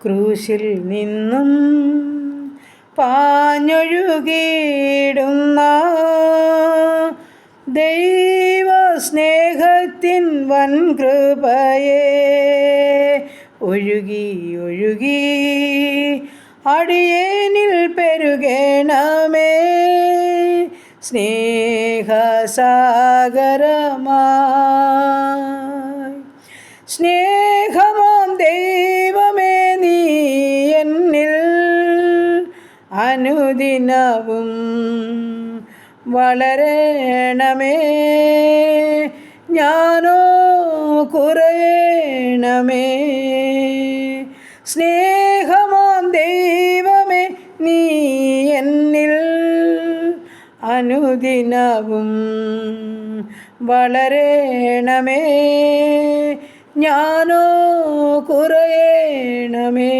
ക്രൂശിൽ നിന്നും പാഞ്ഞൊഴുകിയിടുന്ന ദൈവസ്നേഹത്തിൻ വൻ കൃപയെ ഒഴുകി ഒഴുകി അടിയേനിൽ പെരുകണമേ സ്നേഹസാഗരമായി. സ്നേഹമാം ദൈവമേ നീ എന്നിൽ അനുദിനവും വളരണമേ, ഞാനോ കുറയണമേ. സ്നേഹമാം ദൈവമേ നീ എന്നിൽ അനുദിനവും വളരണമേ, ഞാനോ കുറയണമേ.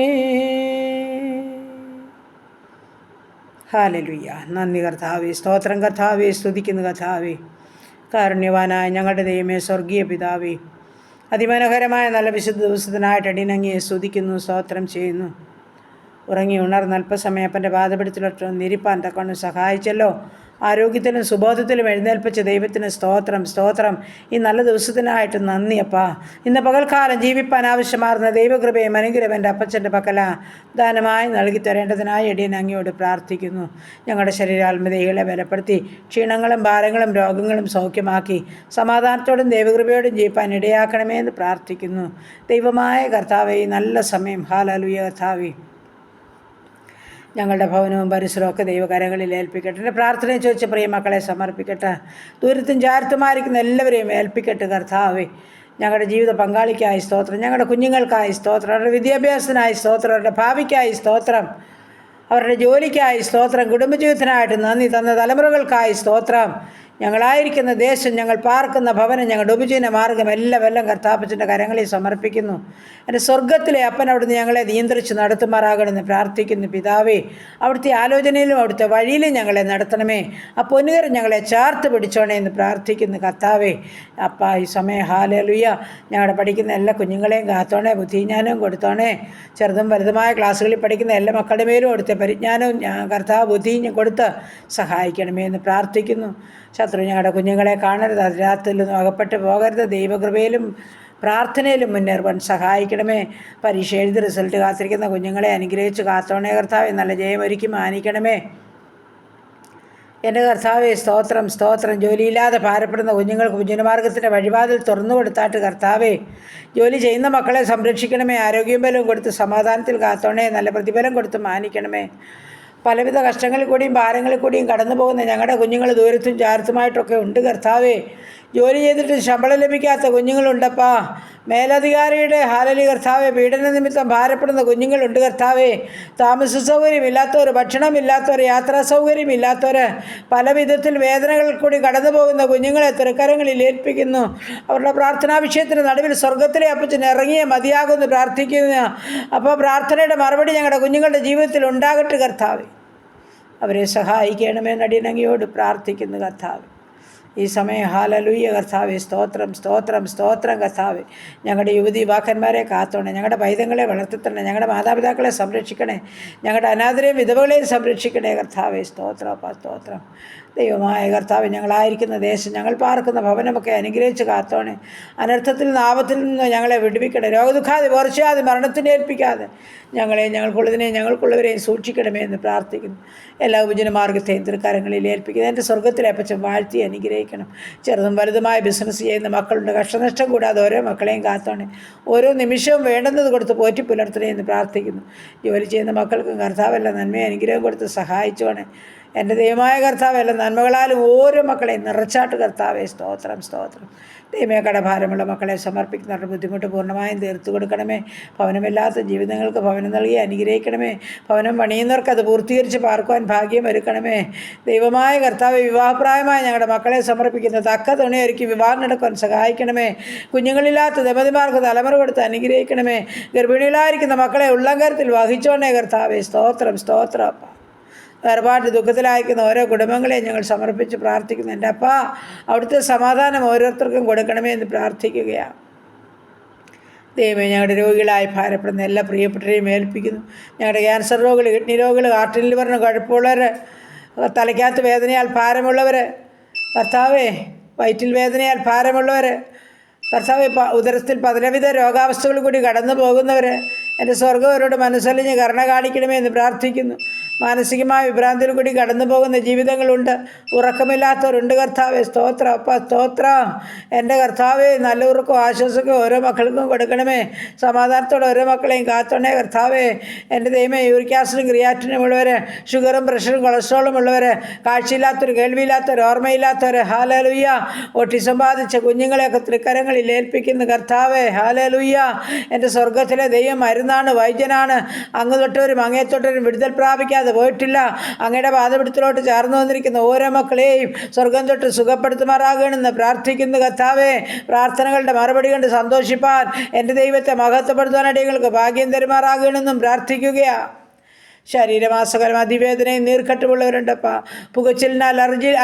ഹല്ലേലൂയ. നന്ദി കർത്താവേ, സ്തോത്രം കർത്താവേ, സ്തുതിക്കുന്നു കർത്താവേ. കാരുണ്യവാനായ ഞങ്ങളുടെ ദൈവമേ, സ്വർഗീയ പിതാവേ, അതിമനോഹരമായ നല്ല വിശുദ്ധ ദിവസത്തിനായിട്ട് അടിയനങ്ങിയെ സ്തുതിക്കുന്നു, സ്തോത്രം ചെയ്യുന്നു. ഉറങ്ങി ഉണർന്ന് അല്പസമയപ്പൻ്റെ പാദപിടിച്ചിലൊട്ട് നിരിപ്പാൻ തക്കൊണ്ട് സഹായിച്ചല്ലോ. ആരോഗ്യത്തിലും സുബോധത്തിലും എഴുന്നേൽപ്പിച്ച ദൈവത്തിന് സ്തോത്രം, സ്തോത്രം. ഈ നല്ല ദിവസത്തിനായിട്ട് നന്ദി അപ്പാ. ഇന്ന് പകൽക്കാലം ജീവിപ്പാൻ ആവശ്യമാർന്ന ദൈവകൃപയും അനുഗ്രഹം എൻ്റെ അപ്പച്ചൻ്റെ പക്കല ദാനമായി നൽകി തരേണ്ടതിനായി അടിയൻ അങ്ങയോട് പ്രാർത്ഥിക്കുന്നു. ഞങ്ങളുടെ ശരീരാത്മദേഹികളെ ബലപ്പെടുത്തി ക്ഷീണങ്ങളും ഭാരങ്ങളും രോഗങ്ങളും സൗഖ്യമാക്കി സമാധാനത്തോടും ദൈവകൃപയോടും ജീവിപ്പാൻ ഇടയാക്കണമേ എന്ന് പ്രാർത്ഥിക്കുന്നു. ദൈവമായ കർത്താവേ, നല്ല സമയം. ഹല്ലേലൂയ കർത്താവേ. ഞങ്ങളുടെ ഭവനവും പരിസരവും ഒക്കെ ദൈവകരങ്ങളിൽ ഏൽപ്പിക്കട്ടെ. എൻ്റെ പ്രാർത്ഥനയെ ചോദിച്ച പ്രിയ മക്കളെ സമർപ്പിക്കട്ടെ. ദൂരത്തും ചാരത്തുമായിരിക്കുന്ന എല്ലാവരെയും ഏൽപ്പിക്കട്ടെ കർത്താവേ. ഞങ്ങളുടെ ജീവിത പങ്കാളിക്കായി സ്തോത്രം, ഞങ്ങളുടെ കുഞ്ഞുങ്ങൾക്കായി സ്തോത്രം, അവരുടെ വിദ്യാഭ്യാസത്തിനായി സ്തോത്രം, അവരുടെ ഭാവിക്കായി സ്തോത്രം, അവരുടെ ജോലിക്കായി സ്തോത്രം, കുടുംബജീവിതത്തിനായിട്ട് നന്ദി, തന്ന തലമുറകൾക്കായി സ്തോത്രം. ഞങ്ങളായിരിക്കുന്ന ദേശം, ഞങ്ങൾ പാർക്കുന്ന ഭവനം, ഞങ്ങളുടെ ഉപജീവന മാർഗം എല്ലാം കർത്താപ്പച്ചൻ്റെ കരങ്ങളിൽ സമർപ്പിക്കുന്നു. എൻ്റെ സ്വർഗത്തിലെ അപ്പൻ അവിടുന്ന് ഞങ്ങളെ നിയന്ത്രിച്ച് നടത്തുമാറാകണമെന്ന് പ്രാർത്ഥിക്കുന്നു പിതാവേ. അവിടുത്തെ ആലോചനയിലും അവിടുത്തെ വഴിയിലും ഞങ്ങളെ നടത്തണമേ. ആ പൊന്നുകരം ഞങ്ങളെ ചേർത്ത് പിടിച്ചോണേ എന്ന് പ്രാർത്ഥിക്കുന്നു കർത്താവേ. അപ്പാ, ഈ സമയം ഹല്ലേലൂയ. ഞങ്ങളുടെ പഠിക്കുന്ന എല്ലാ കുഞ്ഞുങ്ങളെയും കാത്തോണേ, ബുദ്ധിജ്ഞാനവും കൊടുത്തോണേ. ചെറുതും വലുതുമായ ക്ലാസ്സുകളിൽ പഠിക്കുന്ന എല്ലാ മക്കളുടെ മേലും അവിടുത്തെ പരിജ്ഞാനവും കർത്താവ് ബുദ്ധിയും കൊടുത്ത് സഹായിക്കണമേ എന്ന് പ്രാർത്ഥിക്കുന്നു. ശത്രു ഞങ്ങളുടെ കുഞ്ഞുങ്ങളെ കാണരുത്, അതിരാത്രിയിലൊന്നും അകപ്പെട്ട് പോകരുത്. ദൈവകൃപയിലും പ്രാർത്ഥനയിലും മുന്നേറുവാൻ സഹായിക്കണമേ. പരീക്ഷ എഴുതി റിസൾട്ട് കാത്തിരിക്കുന്ന കുഞ്ഞുങ്ങളെ അനുഗ്രഹിച്ച് കാത്തോണേ കർത്താവേ. നല്ല ജയമൊരുക്കി മാനിക്കണമേ എൻ്റെ കർത്താവേ. സ്തോത്രം, സ്തോത്രം. ജോലിയില്ലാതെ ഭാരപ്പെടുന്ന കുഞ്ഞുങ്ങൾക്ക് പുഞ്ചനമാർഗത്തിൻ്റെ വഴിവാതിൽ തുറന്നു കൊടുത്താട്ട് കർത്താവേ. ജോലി ചെയ്യുന്ന മക്കളെ സംരക്ഷിക്കണമേ. ആരോഗ്യം ബലവും കൊടുത്ത് സമാധാനത്തിൽ കാത്തോണേ. നല്ല പ്രതിഫലം കൊടുത്ത് മാനിക്കണമേ. പലവിധ കഷ്ടങ്ങളിൽ കൂടിയും ഭാരങ്ങളിൽ കൂടിയും കടന്നു പോകുന്ന ഞങ്ങളുടെ കുഞ്ഞുങ്ങൾ ദൂരത്തും ചാരത്തുമായിട്ടൊക്കെ ഉണ്ട് കർത്താവേ. ജോലി ചെയ്തിട്ട് ശമ്പളം ലഭിക്കാത്ത കുഞ്ഞുങ്ങളുണ്ടപ്പാ. മേലധികാരിയുടെ ഹാലലി കർത്താവെ, പീഡന നിമിത്തം ഭാരപ്പെടുന്ന കുഞ്ഞുങ്ങളുണ്ട് കർത്താവേ. താമസ സൗകര്യമില്ലാത്തവർ, ഭക്ഷണമില്ലാത്തവർ, യാത്രാ സൗകര്യമില്ലാത്തവർ, പല വിധത്തിൽ വേദനകൾ കൂടി കടന്നു പോകുന്ന കുഞ്ഞുങ്ങളെ തൃക്കരങ്ങളിൽ ഏൽപ്പിക്കുന്നു. അവരുടെ പ്രാർത്ഥനാ വിഷയത്തിന് നടുവിൽ സ്വർഗത്തിലെ അപ്പച്ചൻ ഇറങ്ങിയേ മതിയാകുമെന്ന് പ്രാർത്ഥിക്കുന്നു. അപ്പോൾ പ്രാർത്ഥനയുടെ മറുപടി ഞങ്ങളുടെ കുഞ്ഞുങ്ങളുടെ ജീവിതത്തിൽ ഉണ്ടാകട്ടെ കർത്താവേ. അവരെ സഹായിക്കണമെന്ന് അടിയനങ്ങിയോട് പ്രാർത്ഥിക്കുന്നു കർത്താവേ. ഈ സമയം ഹല്ലേലൂയ കർത്താവേ. സ്തോത്രം, സ്തോത്രം, സ്തോത്രം കർത്താവേ. ഞങ്ങളുടെ യുവതി യുവാക്കന്മാരെ കാത്തോണേ. ഞങ്ങളുടെ പൈതങ്ങളെ വളർത്തിത്തരണേ. ഞങ്ങളുടെ മാതാപിതാക്കളെ സംരക്ഷിക്കണേ. ഞങ്ങളുടെ അനാഥരെയും വിധവകളെയും സംരക്ഷിക്കണേ കർത്താവേ. സ്തോത്രം, സ്തോത്രം. ദൈവമായ കർത്താവേ, ഞങ്ങളായിരിക്കുന്ന ദേശം, ഞങ്ങൾ പാർക്കുന്ന ഭവനമൊക്കെ അനുഗ്രഹിച്ച് കാത്തോണേ. അനർത്ഥത്തിൽ നിന്ന് ആപത്തിൽ നിന്ന് ഞങ്ങളെ വിടുവിക്കണേ. രോഗദുഃഖാതെ വർഷാതെ മരണത്തിന് ഏൽപ്പിക്കാതെ ഞങ്ങളെയും ഞങ്ങൾക്കുള്ളതിനെയും ഞങ്ങൾക്കുള്ളവരെയും സൂക്ഷിക്കണമേ എന്ന് പ്രാർത്ഥിക്കുന്നു. എല്ലാ ഉപജനമാർഗത്തെയും തൃക്കരങ്ങളിൽ ഏൽപ്പിക്കുന്നത് എൻ്റെ സ്വർഗത്തിലെ അപ്പച്ചൻ വാഴ്ത്തി അനുഗ്രഹിക്കണം. ചെറുതും വലുതുമായ ബിസിനസ് ചെയ്യുന്ന മക്കളുണ്ട്. കഷ്ടനഷ്ടം കൂടാതെ ഓരോ മക്കളെയും കാത്തോണേ. ഓരോ നിമിഷവും വേണ്ടുന്നത് കൊടുത്ത് പോറ്റി പുലർത്തണേ എന്ന് പ്രാർത്ഥിക്കുന്നു. ജോലി ചെയ്യുന്ന മക്കൾക്കും കർത്താവല്ല നന്മയും അനുഗ്രഹം കൊടുത്ത് സഹായിച്ചോണേ. എൻ്റെ ദൈവമായ കർത്താവല്ല നന്മകളാലും ഓരോ മക്കളെയും നിറച്ചാട്ട് കർത്താവേ. സ്തോത്രം, സ്തോത്രം. ദൈവമേ, കടഭാരമുള്ള മക്കളെ സമർപ്പിക്കുന്നവരുടെ ബുദ്ധിമുട്ട് പൂർണ്ണമായും തീർത്തു കൊടുക്കണമേ. ഭവനമില്ലാത്ത ജീവിതങ്ങൾക്ക് ഭവനം നൽകി അനുഗ്രഹിക്കണമേ. ഭവനം പണിയുന്നവർക്ക് അത് പൂർത്തീകരിച്ച് പാർക്കുവാൻ ഭാഗ്യം ഒരുക്കണമേ. ദൈവമായ കർത്താവ്, വിവാഹപ്രായമായ ഞങ്ങളുടെ മക്കളെ സമർപ്പിക്കുന്ന തക്ക തുണിയൊരുക്കി വിവാഹം നടക്കുവാൻ സഹായിക്കണമേ. കുഞ്ഞുങ്ങളില്ലാത്ത ദമ്പതിമാർക്ക് തലമുറ കൊടുത്ത് അനുഗ്രഹിക്കണമേ. ഗർഭിണികളായിരിക്കുന്ന മക്കളെ ഉള്ളംകരത്തിൽ വഹിച്ചോണേ കർത്താവേ. സ്തോത്രം, സ്തോത്രം. വേർപാട് ദുഃഖത്തിലായിരിക്കുന്ന ഓരോ കുടുംബങ്ങളെയും ഞങ്ങൾ സമർപ്പിച്ച് പ്രാർത്ഥിക്കുന്നു. എൻ്റെ അപ്പാ, അവിടുത്തെ സമാധാനം ഓരോരുത്തർക്കും കൊടുക്കണമേ എന്ന് പ്രാർത്ഥിക്കുകയാണ്. ദൈവമേ, ഞങ്ങളുടെ രോഗികളായി ഭാരപ്പെടുന്ന എല്ലാ പ്രിയപ്പെട്ടവരെയും ഏൽപ്പിക്കുന്നു. ഞങ്ങളുടെ ക്യാൻസർ രോഗികൾ, കിഡ്നി രോഗികൾ, ഹാർട്ട് ലിവറിന് കുഴപ്പമുള്ളവർ, തലയ്ക്കകത്ത് വേദനയാൽ ഭാരമുള്ളവർ, കർത്താവേ വയറ്റിൽ വേദനയാൽ ഭാരമുള്ളവർ, കർത്താവേ ഉദരത്തിൽ പലവിധ രോഗാവസ്ഥകൾ കൂടി കടന്നു പോകുന്നവർ, എൻ്റെ സ്വർഗ്ഗവരോട് മനസ്സലിഞ്ഞ് കരുണ കാണിക്കണമേ എന്ന് പ്രാർത്ഥിക്കുന്നു. മാനസികമായ വിഭ്രാന്തിയിൽ കൂടി കടന്നു പോകുന്ന ജീവിതങ്ങളുണ്ട്, ഉറക്കമില്ലാത്തവരുണ്ട്. കർത്താവേ സ്തോത്രം, അപ്പ സ്തോത്രം. എൻ്റെ കർത്താവേ, നല്ല ഉറക്കവും ആശ്വാസവും ഓരോ മക്കൾക്കും കൊടുക്കണമേ. സമാധാനത്തോടെ ഓരോ മക്കളെയും കാത്തോണേ കർത്താവേ. എൻ്റെ ദൈവമേ, യൂറിക് ആസിഡും ക്രിയാറ്റിനും ഉള്ളവർ, ഷുഗറും പ്രഷറും കൊളസ്ട്രോളും ഉള്ളവർ, കാഴ്ചയില്ലാത്തവർ, കേൾവിയില്ലാത്തവർ, ഓർമ്മയില്ലാത്തവർ, ഹാലേലൂയ, ഓട്ടിസം ബാധിച്ച കുഞ്ഞുങ്ങളെയൊക്കെ തൃക്കരങ്ങളിൽ ഏൽപ്പിക്കുന്നു കർത്താവേ. ഹാലേലൂയ. എൻ്റെ സ്വർഗ്ഗത്തിലെ ദൈവം മരുന്നാണ്, വൈദ്യനാണ്. അങ്ങ് തൊട്ടവരും അങ്ങേ തൊട്ടവരും വിടുതൽ പ്രാപിക്കാതെ പോയിട്ടില്ല. അങ്ങയുടെ പാദപിടുത്തത്തിലോട്ട് ചേർന്ന് വന്നിരിക്കുന്ന ഓരോ മക്കളെയും സ്വർഗം തൊട്ട് സുഖപ്പെടുത്തുമാറാകണമെന്ന് പ്രാർത്ഥിക്കുന്നു കർത്താവേ. പ്രാർത്ഥനകളുടെ മറുപടി കണ്ട് സന്തോഷിപ്പാൻ എൻ്റെ ദൈവത്തെ മഹത്വപ്പെടുത്താൻ അടിയങ്ങൾക്ക് ഭാഗ്യം തരുമാറാകണമെന്നും പ്രാർത്ഥിക്കുകയാണ്. ശരീരമാസകരം അതിവേദനയും നീർക്കെട്ടുമുള്ളവരുണ്ടപ്പാ. പുകച്ചിലിന്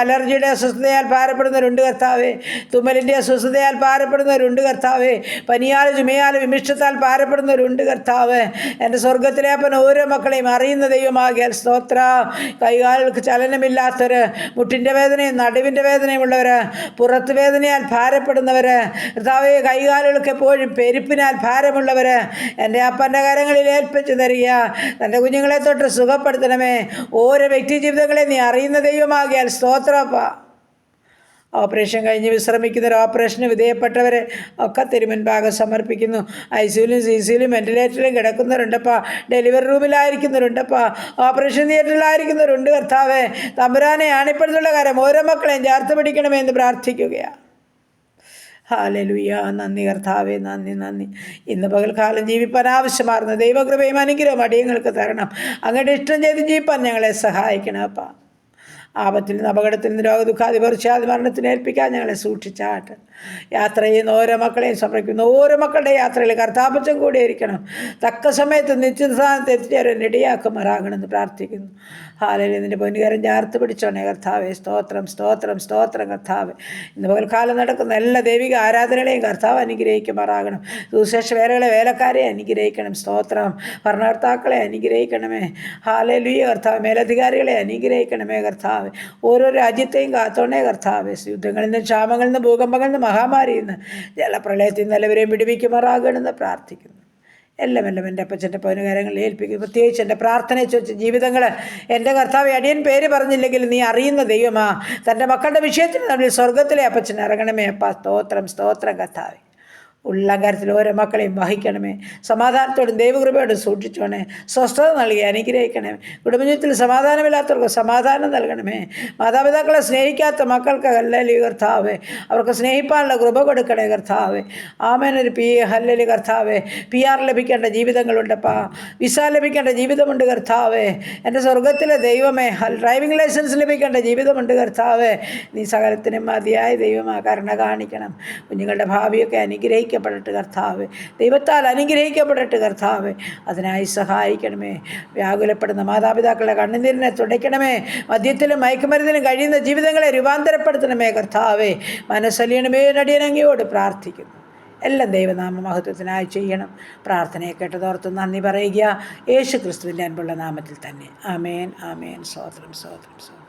അലർജിയുടെ അസ്വസ്ഥതയാൽ ഭാരപ്പെടുന്നവരുണ്ട് കർത്താവേ. തുമ്മലിൻ്റെ അസ്വസ്ഥതയാൽ ഭാരപ്പെടുന്നവരുണ്ട് കർത്താവേ. പനിയാലും ചുമയാലും വിമിഷ്ടത്താൽ ഭാരപ്പെടുന്നവരുണ്ട് കർത്താവേ. എൻ്റെ സ്വർഗ്ഗത്തിലെ അപ്പൻ ഓരോ മക്കളെയും അറിയുന്ന ദൈവമാകിയാൽ സ്തോത്ര. കൈകാലുകൾക്ക് ചലനമില്ലാത്തവർ, മുട്ടിൻ്റെ വേദനയും നടുവിൻ്റെ വേദനയും ഉള്ളവർ, പുറത്ത് വേദനയാൽ ഭാരപ്പെടുന്നവർ, കർത്താവേ കൈകാലുകൾക്ക് എപ്പോഴും പെരുപ്പിനാൽ ഭാരമുള്ളവർ എൻ്റെ അപ്പൻ്റെ കരങ്ങളിൽ ഏൽപ്പിച്ചു തരിക. തൻ്റെ കുഞ്ഞുങ്ങളെ തൊട്ട് സുഖപ്പെടുത്തണമേ. ഓരോ വ്യക്തി ജീവിതങ്ങളെ നീ അറിയുന്ന ദൈവമാകിയാൽ സ്തോത്രപ്പ. ഓപ്പറേഷൻ കഴിഞ്ഞ് വിശ്രമിക്കുന്നവർ, ഓപ്പറേഷന് വിധേയപ്പെട്ടവരെ ഒക്കെ തിരുമുൻപാകെ സമർപ്പിക്കുന്നു. ICUലും CCലും വെന്റിലേറ്ററിലും കിടക്കുന്നവരുണ്ടപ്പാ. ഡെലിവറി റൂമിലായിരിക്കുന്നവരുണ്ടപ്പാ. ഓപ്പറേഷൻ തിയേറ്ററിലായിരിക്കുന്നവരുണ്ട് കർത്താവേ. തമ്പുരാനെ ആണിപ്പെടുത്തുള്ള കാര്യം ഓരോ മക്കളെയും ചേർത്ത് പിടിക്കണമേ എന്ന് പ്രാർത്ഥിക്കുകയാണ്. ഹല്ലേലൂയ. നന്ദി കർത്താവേ, നന്ദി നന്ദി. ഇന്ന് പകൽക്കാലം ജീവിപ്പാൻ ആവശ്യമാർന്ന ദൈവകൃപയും അനുഗ്രഹവും അടിയങ്ങൾക്ക് തരണം. അങ്ങയുടെ ഇഷ്ടം ചെയ്ത് ജീവിപ്പാൻ ഞങ്ങളെ സഹായിക്കണം അപ്പാ. ആപത്തിൽ നിന്ന്, അപകടത്തിൽ നിന്ന്, രോഗദുഃഖാതി പറിച്ചാതി മരണത്തിന് ഏൽപ്പിക്കാൻ ഞങ്ങളെ സൂക്ഷിച്ചാട്ട്. യാത്ര ചെയ്യുന്ന ഓരോ മക്കളെയും സമർപ്പിക്കുന്ന ഓരോ മക്കളുടെ യാത്രയിൽ കർത്താപ്പച്ചം കൂടെ ഇരിക്കണം. തക്ക സമയത്ത് നിശ്ചിതസ്ഥാനത്ത് എത്തിച്ചേരാൻ ഇടയാക്കുമാറാകണമെന്ന് പ്രാർത്ഥിക്കുന്നു. ഹാലയിൽ നിൻ്റെ പൊന്നുകാരൻ ചേർത്ത് പിടിച്ചോണേ കർത്താവേ. സ്തോത്രം സ്തോത്രം സ്തോത്രം കർത്താവേ. ഇന്ന് പകൽക്കാലം നടക്കുന്ന എല്ലാ ദൈവിക ആരാധനകളെയും കർത്താവ് അനുഗ്രഹിക്കുമാറാകണം. സുവിശേഷ വേലക്കാരെ അനുഗ്രഹിക്കണം. സ്തോത്രം. ഭരണകർത്താക്കളെ അനുഗ്രഹിക്കണമേ. ഹാലലുയ കർത്താവ്. മേലധികാരികളെ അനുഗ്രഹിക്കണമേ കർത്താവ്. ഓരോ രാജ്യത്തെയും കാത്തോണേ കർത്താവേ. യുദ്ധങ്ങളിൽ നിന്ന്, ക്ഷാമങ്ങളിൽ നിന്ന്, ഭൂകമ്പങ്ങളിൽ നിന്ന്, മഹാമാരിയിൽ നിന്ന്, ജലപ്രളയത്തിൽ നിന്ന് എല്ലാവരെയും വിടുവിക്കുമാറാകണമെന്ന് പ്രാർത്ഥിക്കുന്നു. എല്ലാം എൻ്റെ അപ്പച്ചൻ്റെ പൗനകാരങ്ങളിൽ ഏൽപ്പിക്കുന്നു. പ്രത്യേകിച്ച് എൻ്റെ പ്രാർത്ഥനയെ ചോദിച്ച ജീവിതങ്ങൾ എൻ്റെ കർത്താവ് അടിയൻ പേര് പറഞ്ഞില്ലെങ്കിൽ നീ അറിയുന്ന ദൈവമാ. തൻ്റെ മക്കളുടെ വിഷയത്തിൽ നമ്മൾ സ്വർഗത്തിലെ അപ്പച്ചൻ ഇറങ്ങണമേ അപ്പ. സ്തോത്രം സ്തോത്രം കർത്താവേ. ഉള്ളംകാരത്തിൽ ഓരോ മക്കളെയും വഹിക്കണമേ. സമാധാനത്തോടും ദൈവകൃപയോടും സൂക്ഷിച്ചോണേ. സ്വസ്ഥത നൽകി അനുഗ്രഹിക്കണമേ. കുടുംബജീവിതത്തിൽ സമാധാനമില്ലാത്തവർക്ക് സമാധാനം നൽകണമേ. മാതാപിതാക്കളെ സ്നേഹിക്കാത്ത മക്കൾക്ക് ഹല്ലേലൂയ കർത്താവേ, അവർക്ക് സ്നേഹിപ്പാനുള്ള കൃപ കൊടുക്കണേ കർത്താവേ. ആമേനൊരു ഹല്ലേലൂയ കർത്താവേ. PR ലഭിക്കേണ്ട ജീവിതങ്ങളുണ്ടപ്പാ. വിസ ലഭിക്കേണ്ട ജീവിതമുണ്ട് കർത്താവേ. എൻ്റെ സ്വർഗത്തിലെ ദൈവമേ, ഡ്രൈവിംഗ് ലൈസൻസ് ലഭിക്കേണ്ട ജീവിതമുണ്ട് കർത്താവേ. നീ സകലത്തിനും മതിയായ ദൈവമാ. കരുണ കാണിക്കണം. കുഞ്ഞുങ്ങളുടെ ഭാവിയൊക്കെ അനുഗ്രഹിക്കപ്പെടട്ടെ കർത്താവേ. ദൈവത്താൽ അനുഗ്രഹിക്കപ്പെടട്ടെ കർത്താവേ. അതിനായി സഹായിക്കണമേ. വ്യാകുലപ്പെടുന്ന മാതാപിതാക്കളുടെ കണ്ണുനീരിനെ തുടയ്ക്കണമേ. മദ്യത്തിലും മയക്കുമരുന്നിലും കഴിയുന്ന ജീവിതങ്ങളെ രൂപാന്തരപ്പെടുത്തണമേ കർത്താവേ. മനസ്സലിയണമേ നടിയനങ്ങയോട് പ്രാർത്ഥിക്കുന്നു. എല്ലാം ദൈവനാമ മഹത്വത്തിനായി ചെയ്യണം. പ്രാർത്ഥനയെ കേട്ടതോർത്ത് നന്ദി പറയുക. യേശു ക്രിസ്തുവിൻ്റെ അൻപുള്ള നാമത്തിൽ തന്നെ. ആമേൻ ആമേൻ. സ്തോത്രം സ്തോത്രം സ്തോത്രം.